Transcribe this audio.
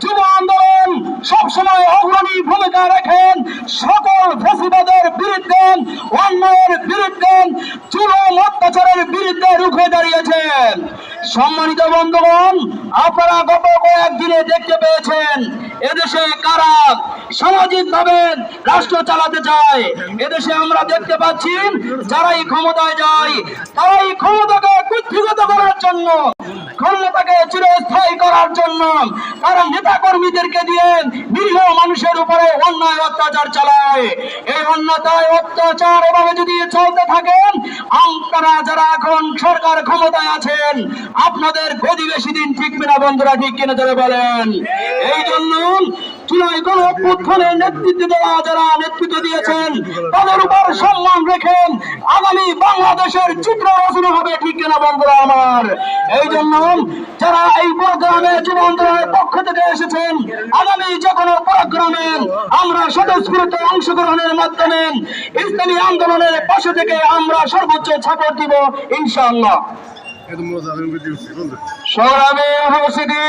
যুব আন্দোলন সবসময় অগ্রণী ভূমিকা রাখেন সকল ফ্যাসিবাদের বিরুদ্ধে, অন্যায়ের বিরুদ্ধে, জুলুম অত্যাচারের বিরুদ্ধে রুখে দাঁড়িয়েছেন। সম্মানিত বন্ধুগণ, আপনারা গত কয়েকদিনে দেখতে পেয়েছেন এদেশে কারা সামাজিক ভাবে রাষ্ট্র চালাতে চায়। এদেশে আমরা দেখতে পাচ্ছি যারাই ক্ষমতায় যায় তারাই ক্ষমতাকে কুক্ষিগত করার জন্য, ক্ষমতাকে চিরস্থায়ী করার জন্য তারা নেতা কর্মীদেরকে দিয়ে নিরীহ মানুষের উপরে অন্যায় অত্যাচার চালায়। এই অন্যায় অত্যাচার এভাবে যদি চলতে থাকে, আপনারা যারা এখন সরকার ক্ষমতায় আছেন আপনাদের গদি বেশি দিন টিকবে না। বন্ধুরা ঠিক কিনা ধরে বলেন। এই জন্য জুলাই গণঅভ্যুত্থানের নেতৃত্ব দেওয়া যারা নেতৃত্ব দিয়েছেন তাদের উপর সম্মান রেখেন আগামী বাংলাদেশের চিত্র রচনা হবে। ঠিক কিনা বন্ধুরা আমার? এই জন্য যারা এই প্রোগ্রামে যুব আন্দোলনের পক্ষ থেকে এসেছেন, আগামী যে কোনো প্রোগ্রামে আমরা স্বতঃস্ফূর্ত অংশগ্রহণের মাধ্যমে ইসলামী আন্দোলনের পাশে থেকে আমরা সর্বোচ্চ সাপোর্ট দিব ইনশাআল্লাহ। সংগ্রামী উপস্থিতি।